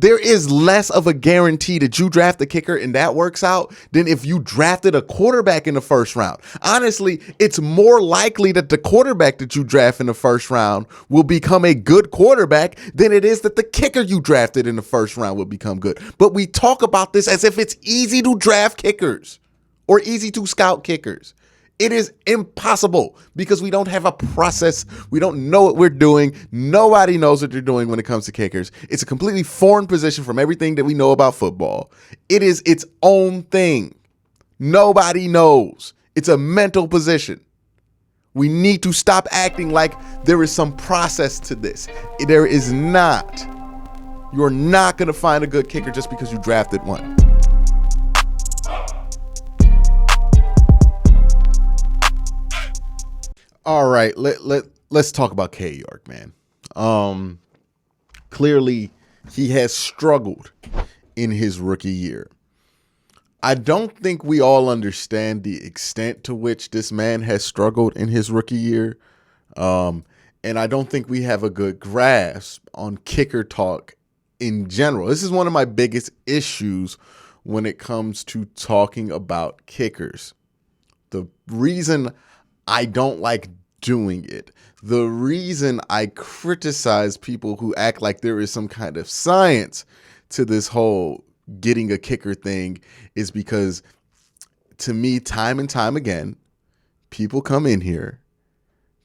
There is less of a guarantee that you draft a kicker and that works out than if you drafted a quarterback in the first round. Honestly, it's more likely that the quarterback that you draft in the first round will become a good quarterback than it is that the kicker you drafted in the first round will become good. But we talk about this as if it's easy to draft kickers or easy to scout kickers. It is impossible because we don't have a process. We don't know what we're doing. Nobody knows what they're doing when it comes to kickers. It's a completely foreign position from everything that we know about football. It is its own thing. Nobody knows. It's a mental position. We need to stop acting like there is some process to this. There is not. You're not going to find a good kicker just because you drafted one. All right, let's talk about Kade York, man. Clearly, he has struggled in his rookie year. I don't think we all understand the extent to which this man has struggled in his rookie year, and I don't think we have a good grasp on kicker talk in general. This is one of my biggest issues when it comes to talking about kickers. The reason I don't like doing it, the reason I criticize people who act like there is some kind of science to this whole getting a kicker thing is because, to me, time and time again, people come in here,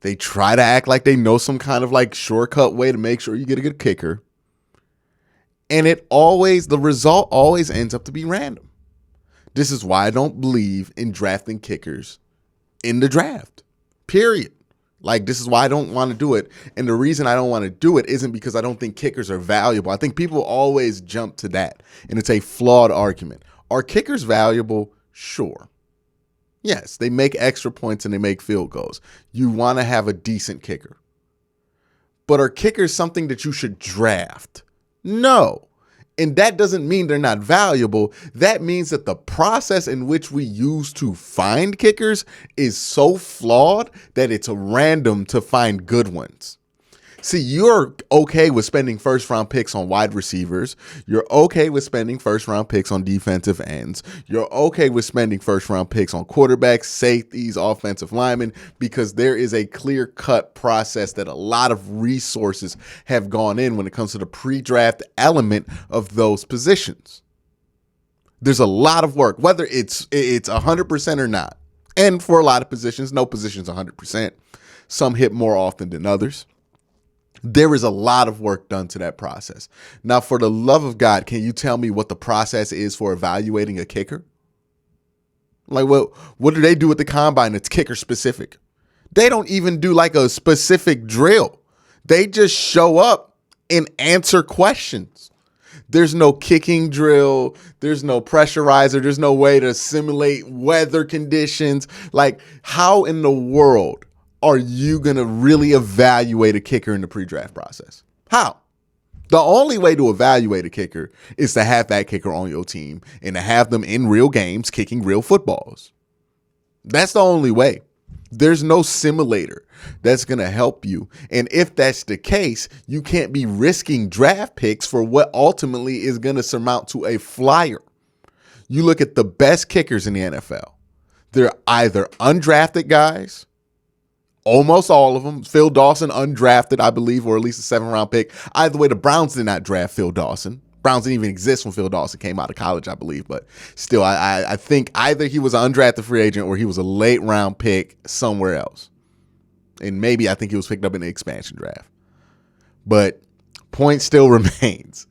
they try to act like they know some kind of like shortcut way to make sure you get a good kicker, and the result always ends up to be random. This is why I don't believe in drafting kickers in the draft, period. Like, this is why I don't want to do it. And the reason I don't want to do it isn't because I don't think kickers are valuable. I think people always jump to that, and it's a flawed argument. Are kickers valuable? Sure. Yes, they make extra points and they make field goals. You want to have a decent kicker. But are kickers something that you should draft? No. And that doesn't mean they're not valuable. That means that the process in which we use to find kickers is so flawed that it's random to find good ones. See, you're okay with spending first-round picks on wide receivers. You're okay with spending first-round picks on defensive ends. You're okay with spending first-round picks on quarterbacks, safeties, offensive linemen, because there is a clear-cut process that a lot of resources have gone in when it comes to the pre-draft element of those positions. There's a lot of work, whether it's 100% or not. And for a lot of positions, no position's 100%. Some hit more often than others. There is a lot of work done to that process. Now, for the love of God, can you tell me what the process is for evaluating a kicker? Like, what do they do with the combine that's kicker specific? They don't even do like a specific drill. They just show up and answer questions. There's no kicking drill. There's no pressurizer. There's no way to simulate weather conditions. Like, how in the world are you going to really evaluate a kicker in the pre-draft process? How? The only way to evaluate a kicker is to have that kicker on your team and to have them in real games kicking real footballs. That's the only way. There's no simulator that's going to help you. And if that's the case, you can't be risking draft picks for what ultimately is going to surmount to a flyer. You look at the best kickers in the NFL. They're either undrafted guys, almost all of them. Phil Dawson, undrafted, I believe, or at least a 7th-round pick. Either way, the Browns did not draft Phil Dawson. Browns didn't even exist when Phil Dawson came out of college, I believe. But still, I think either he was an undrafted free agent or he was a late-round pick somewhere else. And maybe I think he was picked up in the expansion draft. But point still remains.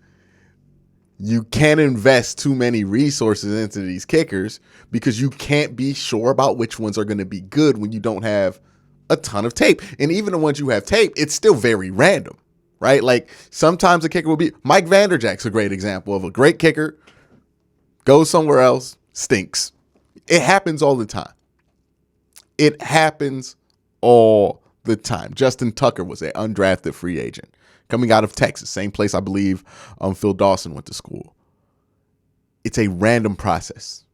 You can't invest too many resources into these kickers because you can't be sure about which ones are going to be good when you don't have a ton of tape. And even the ones you have tape, it's still very random, right? Like, sometimes a kicker will be, Mike Vanderjagt's a great example of a great kicker, goes somewhere else, stinks. It happens all the time. It happens all the time. Justin Tucker was an undrafted free agent coming out of Texas, same place I believe Phil Dawson went to school. It's a random process.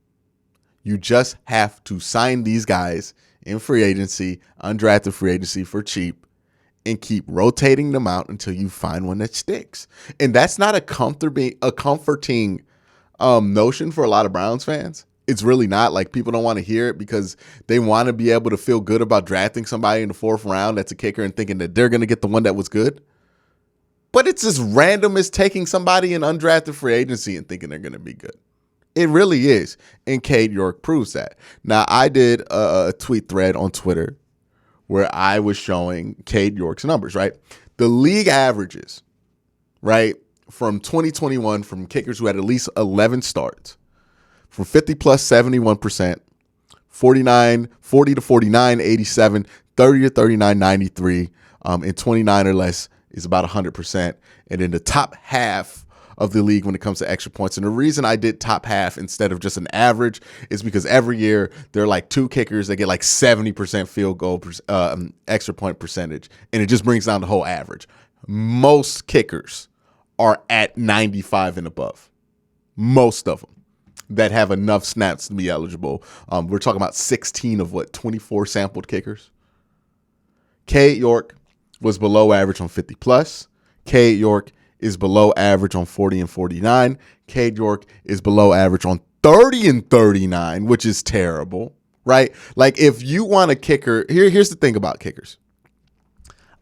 You just have to sign these guys in free agency, undrafted free agency for cheap, and keep rotating them out until you find one that sticks. And that's not a comforting notion for a lot of Browns fans. It's really not. Like, people don't want to hear it because they want to be able to feel good about drafting somebody in the 4th round that's a kicker and thinking that they're going to get the one that was good. But it's as random as taking somebody in undrafted free agency and thinking they're going to be good. It really is. And Kade York proves that. Now, I did a tweet thread on Twitter where I was showing Kade York's numbers, right? The league averages, right, from 2021 from kickers who had at least 11 starts, from 50 plus 71%, 40 to 49, 87, 30 to 39, 93, and 29 or less is about 100%. And in the top half of the league when it comes to extra points. And the reason I did top half instead of just an average is because every year there are like 2 kickers that get like 70% field goal extra point percentage. And it just brings down the whole average. Most kickers are at 95 and above. Most of them that have enough snaps to be eligible. We're talking about 16 of 24 sampled kickers. Kade York was below average on 50 plus. Kade York is below average on 40 and 49. Kade York is below average on 30 and 39, which is terrible, right? Like, if you want a kicker, here's the thing about kickers.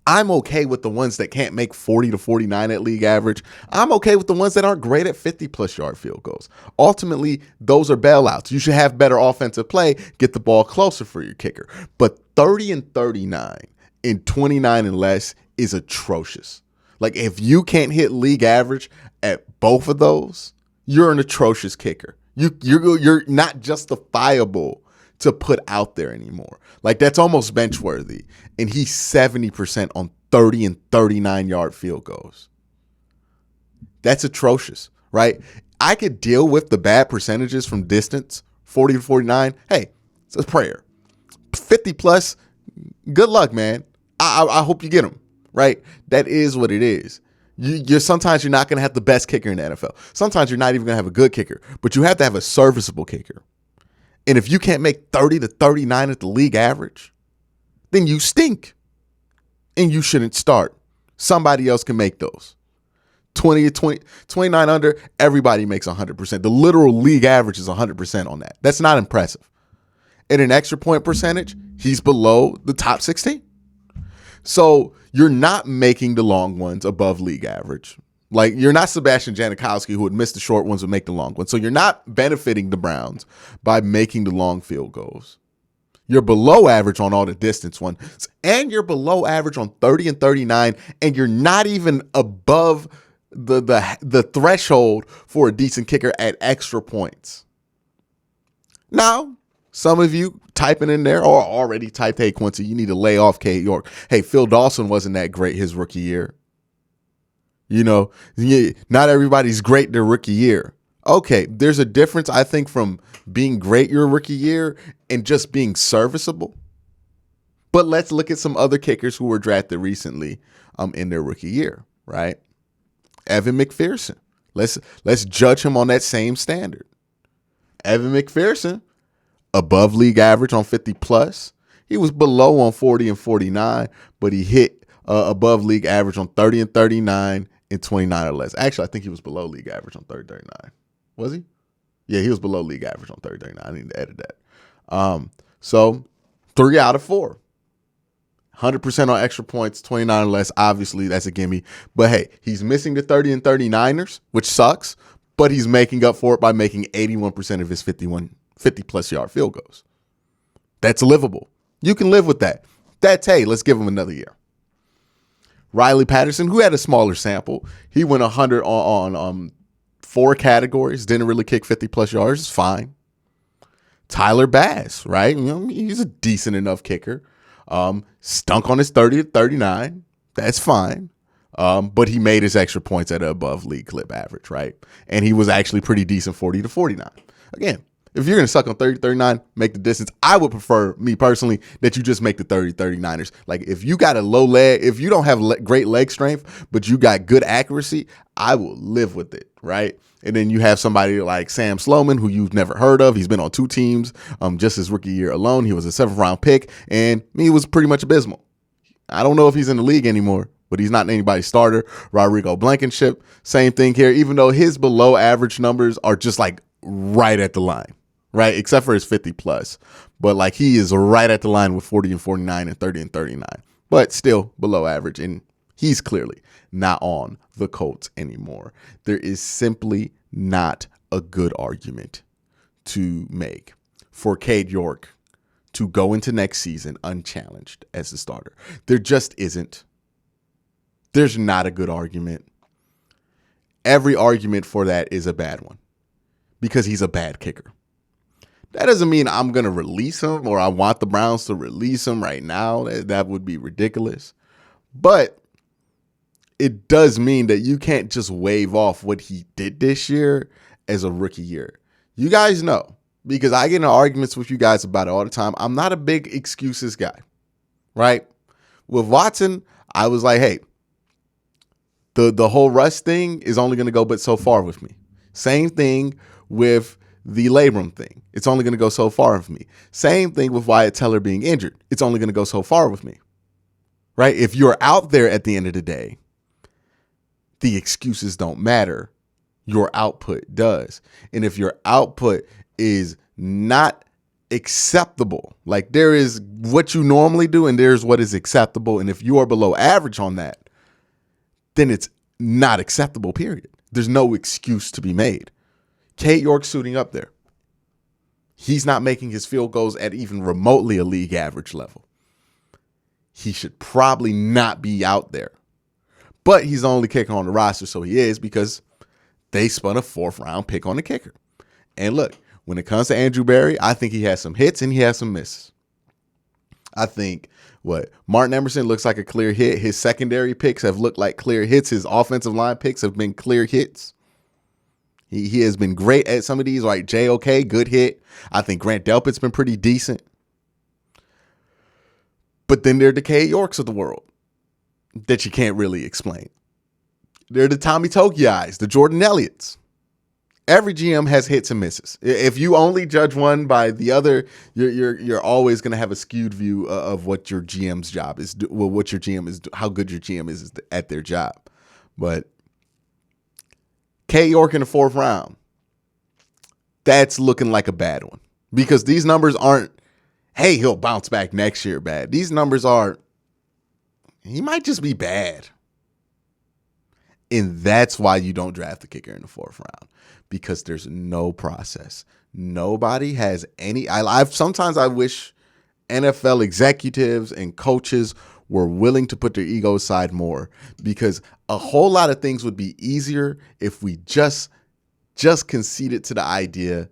I'm okay with the ones that can't make 40 to 49 at league average. I'm okay with the ones that aren't great at 50-plus yard field goals. Ultimately, those are bailouts. You should have better offensive play, get the ball closer for your kicker. But 30 and 39 and 29 and less is atrocious. Like, if you can't hit league average at both of those, you're an atrocious kicker. You're not justifiable to put out there anymore. Like, that's almost bench worthy. And he's 70% on 30 and 39 yard field goals. That's atrocious, right? I could deal with the bad percentages from distance, 40 to 49. Hey, it's a prayer. 50 plus, good luck, man. I hope you get them. Right? That is what it is. Sometimes you're not going to have the best kicker in the NFL. Sometimes you're not even going to have a good kicker, but you have to have a serviceable kicker. And if you can't make 30 to 39 at the league average, then you stink. And you shouldn't start. Somebody else can make those. 20 to 29 under, everybody makes 100%. The literal league average is 100% on that. That's not impressive. At an extra point percentage, he's below the top 16. So you're not making the long ones above league average. Like, you're not Sebastian Janikowski, who would miss the short ones and make the long ones. So you're not benefiting the Browns by making the long field goals. You're below average on all the distance ones, and you're below average on 30 and 39, and you're not even above the threshold for a decent kicker at extra points. Now, some of you typing in there or already typed, hey, Quincy, you need to lay off Kade York. Hey, Phil Dawson wasn't that great his rookie year. You know, not everybody's great their rookie year. Okay, there's a difference, I think, from being great your rookie year and just being serviceable. But let's look at some other kickers who were drafted recently in their rookie year, right? Evan McPherson. Let's judge him on that same standard. Evan McPherson, above league average on 50 plus. He was below on 40 and 49, but he hit above league average on 30 and 39 and 29 or less. Actually, I think he was below league average on 30, 39. Was he? Yeah, he was below league average on 30, 39. I need to edit that. So 3 out of 4. 100% on extra points, 29 or less. Obviously, that's a gimme. But hey, he's missing the 30 and 39ers, which sucks, but he's making up for it by making 81% of his 50-plus yard field goals. That's livable. You can live with that. Hey, let's give him another year. Riley Patterson, who had a smaller sample, he went 100 on 4 categories, didn't really kick 50-plus yards. It's fine. Tyler Bass, right? You know, he's a decent enough kicker. Stunk on his 30 to 39. That's fine. But he made his extra points at an above league clip average, right? And he was actually pretty decent 40 to 49. Again, if you're going to suck on 30, 39, make the distance. I would prefer, me personally, that you just make the 30, 39ers. Like, if you got a low leg, if you don't have great leg strength, but you got good accuracy, I will live with it, right? And then you have somebody like Sam Sloman, who you've never heard of. He's been on 2 teams just his rookie year alone. He was a 7th round pick, and he was pretty much abysmal. I don't know if he's in the league anymore, but he's not anybody's starter. Rodrigo Blankenship, same thing here, even though his below average numbers are just like right at the line, right? Except for his 50 plus. But like he is right at the line with 40 and 49 and 30 and 39, but still below average. And he's clearly not on the Colts anymore. There is simply not a good argument to make for Kade York to go into next season unchallenged as the starter. There just isn't. There's not a good argument. Every argument for that is a bad one because he's a bad kicker. That doesn't mean I'm going to release him or I want the Browns to release him right now. That would be ridiculous. But it does mean that you can't just wave off what he did this year as a rookie year. You guys know, because I get in arguments with you guys about it all the time. I'm not a big excuses guy, right? With Watson, I was like, hey, the whole Russ thing is only going to go but so far with me. Same thing with the Labrum thing. It's only going to go so far with me. Same thing with Wyatt Teller being injured. It's only going to go so far with me, right? If you're out there at the end of the day, the excuses don't matter. Your output does. And if your output is not acceptable, like there is what you normally do and there's what is acceptable. And if you are below average on that, then it's not acceptable, period. There's no excuse to be made. Kade York suiting up there. He's not making his field goals at even remotely a league average level. He should probably not be out there. But he's the only kicker on the roster, so he is, because they spun a 4th round pick on the kicker. And look, when it comes to Andrew Berry, I think he has some hits and he has some misses. I think Martin Emerson looks like a clear hit. His secondary picks have looked like clear hits. His offensive line picks have been clear hits. He has been great at some of these, like JOK, good hit. I think Grant Delpit's been pretty decent. But then there are the Kade Yorks of the world that you can't really explain. They're the Tommy Togiais, the Jordan Elliott's. Every GM has hits and misses. If you only judge one by the other, you're always going to have a skewed view of what your GM's job is. Well, what your GM is, how good your GM is at their job. But Kade York in the 4th round, that's looking like a bad one, because these numbers aren't, hey, he'll bounce back next year bad. These numbers are, he might just be bad. And that's why you don't draft the kicker in the 4th round, because there's no process. Nobody has any. Sometimes I wish NFL executives and coaches were willing to put their ego aside more, because a whole lot of things would be easier if we just conceded to the idea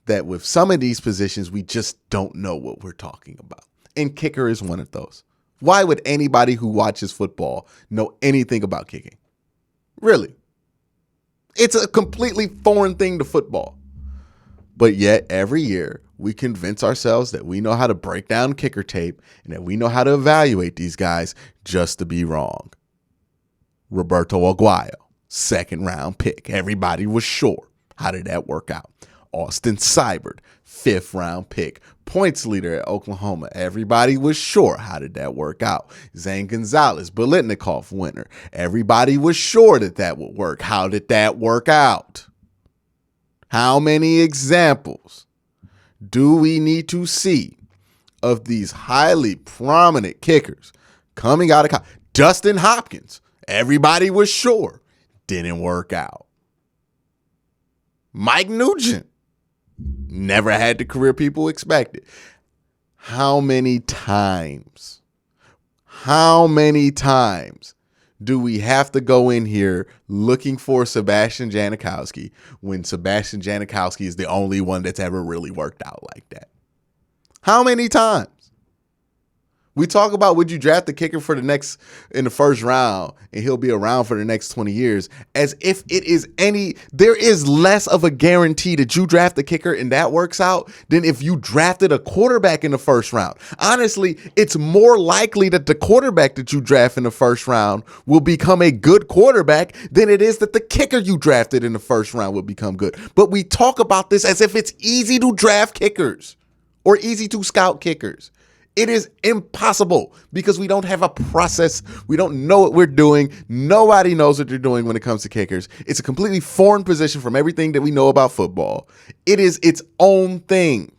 that with some of these positions, we just don't know what we're talking about. And kicker is one of those. Why would anybody who watches football know anything about kicking? Really? It's a completely foreign thing to football. But yet every year we convince ourselves that we know how to break down kicker tape and that we know how to evaluate these guys just to be wrong. Roberto Aguayo, 2nd round pick. Everybody was sure. How did that work out? Austin Seibert, 5th round pick. Points leader at Oklahoma. Everybody was sure. How did that work out? Zane Gonzalez, Biletnikoff winner. Everybody was sure that would work. How did that work out? How many examples do we need to see of these highly prominent kickers coming out of college? Dustin Hopkins, everybody was sure, didn't work out. Mike Nugent, never had the career people expected. How many times do we have to go in here looking for Sebastian Janikowski when Sebastian Janikowski is the only one that's ever really worked out like that? How many times? We talk about, would you draft the kicker in the 1st round and he'll be around for the next 20 years, as if there is less of a guarantee that you draft the kicker and that works out than if you drafted a quarterback in the 1st round. Honestly, it's more likely that the quarterback that you draft in the 1st round will become a good quarterback than it is that the kicker you drafted in the 1st round will become good. But we talk about this as if it's easy to draft kickers or easy to scout kickers. It is impossible because we don't have a process. We don't know what we're doing. Nobody knows what they're doing when it comes to kickers. It's a completely foreign position from everything that we know about football. It is its own thing.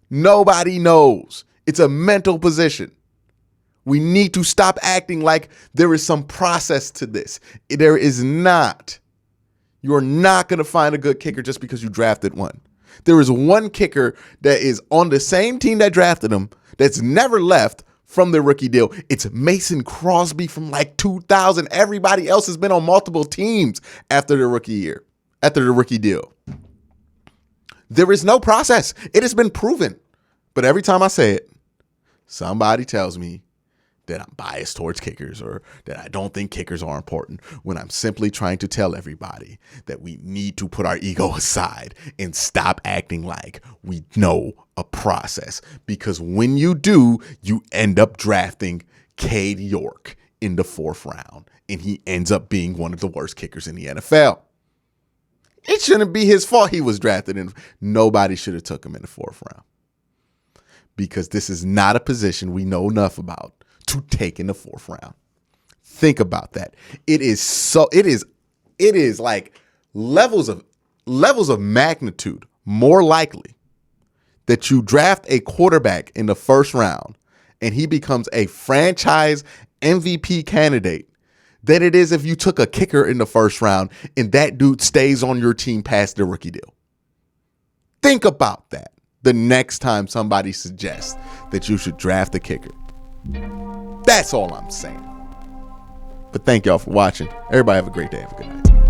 Nobody knows. It's a mental position. We need to stop acting like there is some process to this. There is not. You are not going to find a good kicker just because you drafted one. There is one kicker that is on the same team that drafted him that's never left from the rookie deal. It's Mason Crosby from like 2000. Everybody else has been on multiple teams after the rookie year, after the rookie deal. There is no process. It has been proven. But every time I say it, somebody tells me that I'm biased towards kickers or that I don't think kickers are important, when I'm simply trying to tell everybody that we need to put our ego aside and stop acting like we know a process. Because when you do, you end up drafting Kade York in the 4th round, and he ends up being one of the worst kickers in the NFL. It shouldn't be his fault he was drafted in. Nobody should have took him in the 4th round, because this is not a position we know enough about to take in the 4th round. Think about that. It is like levels of magnitude more likely that you draft a quarterback in the 1st round and he becomes a franchise MVP candidate than it is if you took a kicker in the 1st round and that dude stays on your team past the rookie deal. Think about that the next time somebody suggests that you should draft a kicker. That's all I'm saying. But thank y'all for watching. Everybody have a great day. Have a good night.